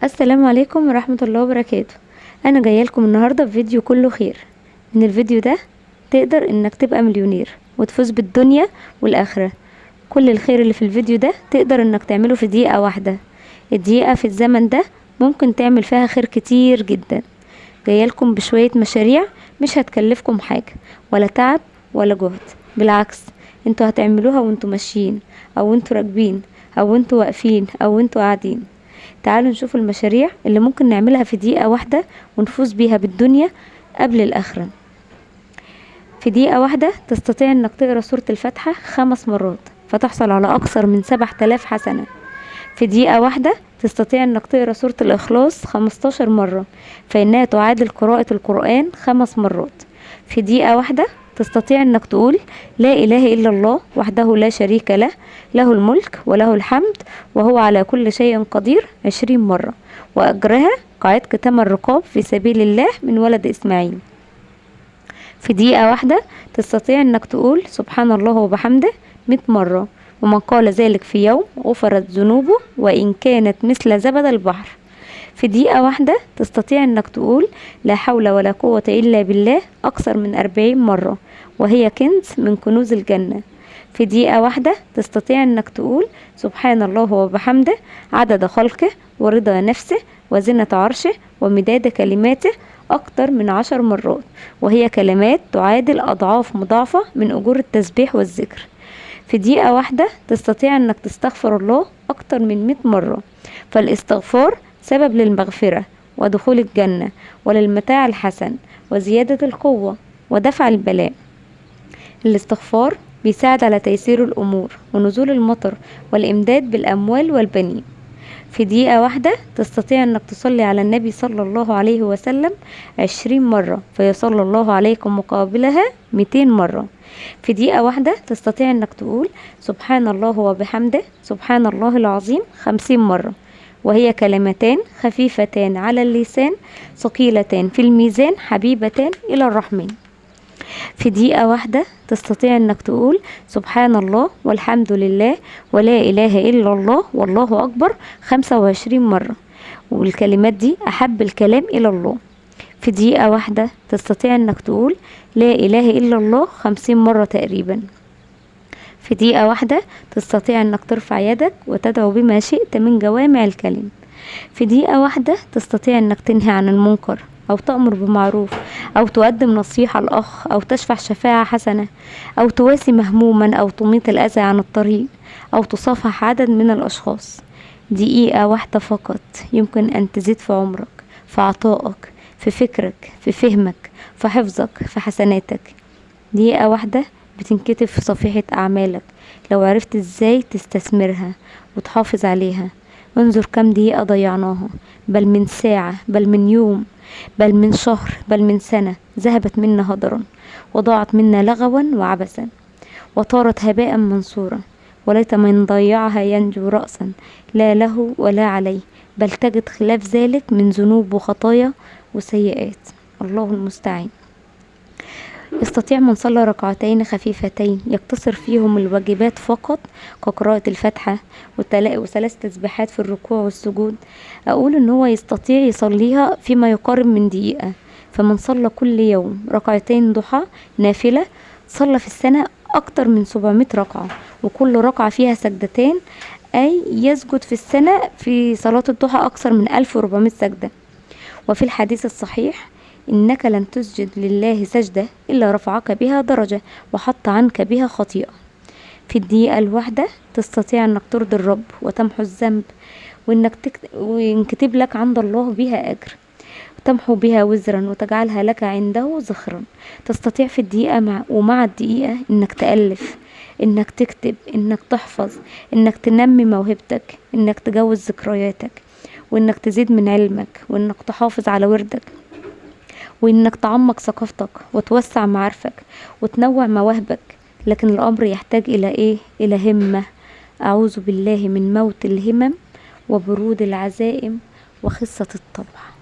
السلام عليكم ورحمة الله وبركاته. انا جايه لكم النهارده بفيديو كله خير. من الفيديو ده تقدر انك تبقى مليونير وتفوز بالدنيا والاخره. كل الخير اللي في الفيديو ده تقدر انك تعمله في دقيقه واحده. الدقيقه في الزمن ده ممكن تعمل فيها خير كتير جدا. جايه لكم بشويه مشاريع مش هتكلفكم حاجه ولا تعب ولا جهد، بالعكس انتوا هتعملوها وانتوا ماشيين او انتوا راكبين او انتوا واقفين او انتوا قاعدين. تعالوا نشوف المشاريع اللي ممكن نعملها في دقيقة واحدة ونفوز بيها بالدنيا قبل الآخرة. في دقيقة واحدة تستطيع انك تقرأ سورة الفاتحة 5 مرات فتحصل على أكثر من 7000 حسنة. في دقيقة واحدة تستطيع انك تقرأ سورة الإخلاص 15 مرة فإنها تعادل قراءة القرآن 5 مرات. في دقيقة واحدة تستطيع انك تقول لا اله الا الله وحده لا شريك له، له الملك وله الحمد وهو على كل شيء قدير 20 مرة، واجرها كعتق 8 رقاب في سبيل الله من ولد اسماعيل. في دقيقة واحدة تستطيع انك تقول سبحان الله وبحمده 100 مرة، ومن قال ذلك في يوم غفرت ذنوبه وان كانت مثل زبد البحر. في دقيقة واحدة تستطيع انك تقول لا حول ولا قوة الا بالله اكثر من 40 مرة، وهي كنز من كنوز الجنة. في دقيقة واحدة تستطيع انك تقول سبحان الله وبحمده عدد خلقه ورضا نفسه وزنة عرشه ومداد كلماته اكتر من 10 مرات، وهي كلمات تعادل اضعاف مضاعفة من اجور التسبيح والذكر. في دقيقة واحدة تستطيع انك تستغفر الله اكتر من 100 مرة، فالاستغفار سبب للمغفرة ودخول الجنة وللمتاع الحسن وزيادة القوة ودفع البلاء. الاستغفار بيساعد على تيسير الأمور ونزول المطر والإمداد بالأموال والبنين. في دقيقة واحدة تستطيع أنك تصلي على النبي صلى الله عليه وسلم 20 مرة فيصلى الله عليكم مقابلها 200 مرة. في دقيقة واحدة تستطيع أنك تقول سبحان الله وبحمده سبحان الله العظيم 50 مرة، وهي كلمتان خفيفتان على اللسان ثقيلتان في الميزان حبيبتان إلى الرحمن. في دقيقة واحدة تستطيع انك تقول سبحان الله والحمد لله ولا اله الا الله والله اكبر 25 مرة، والكلمات دي احب الكلام الى الله. في دقيقة واحدة تستطيع انك تقول لا اله الا الله 50 مرة تقريبا. في دقيقة واحدة تستطيع انك ترفع يدك وتدعو بما شئت من جوامع الكلم. في دقيقة واحدة تستطيع انك تنهي عن المنكر او تأمر بمعروف او تقدم نصيحة لأخ او تشفع شفاعة حسنة او تواسي مهموما او تميط الاذى عن الطريق او تصافح عدد من الاشخاص. دقيقة واحدة فقط يمكن ان تزيد في عمرك، في عطائك، في فكرك، في فهمك، في حفظك، في حسناتك. دقيقة واحدة بتنكتب في صفيحة اعمالك لو عرفت ازاي تستثمرها وتحافظ عليها. انظر كم دقيقة ضيعناها، بل من ساعة، بل من يوم، بل من شهر، بل من سنة ذهبت منا هدرا وضاعت منا لغوا وعبثا وطارت هباء منصورا. وليت من ضيعها ينجو رأسا لا له ولا عليه، بل تجد خلاف ذلك من ذنوب وخطايا وسيئات. الله المستعان. يستطيع من صلى ركعتين خفيفتين يقتصر فيهم الواجبات فقط كقراءة الفاتحة وثلاث تسبيحات في الركوع والسجود، أقول إن هو يستطيع يصليها فيما يقارب من دقيقة. فمن صلى كل يوم ركعتين ضحى نافلة صلى في السنة أكتر من 700 ركعة، وكل ركعة فيها سجدتين، أي يسجد في السنة في صلاة الضحى أكثر من 1400 سجدة. وفي الحديث الصحيح إنك لن تسجد لله سجدة إلا رفعك بها درجة وحط عنك بها خطيئة. في الدقيقة الواحدة تستطيع أنك ترضي الرب وتمحو الذنب، وينكتب لك عند الله بها أجر، وتمحو بها وزرا وتجعلها لك عنده ذخرا. تستطيع في الدقيقة ومع الدقيقة إنك تألف، إنك تكتب، إنك تحفظ، إنك تنمي موهبتك، إنك تجوز ذكرياتك، وإنك تزيد من علمك، وإنك تحافظ على وردك، وإنك تعمق ثقافتك وتوسع معارفك وتنوع مواهبك. لكن الأمر يحتاج إلى إيه؟ إلى همة. أعوذ بالله من موت الهمم وبرود العزائم وخسة الطبع.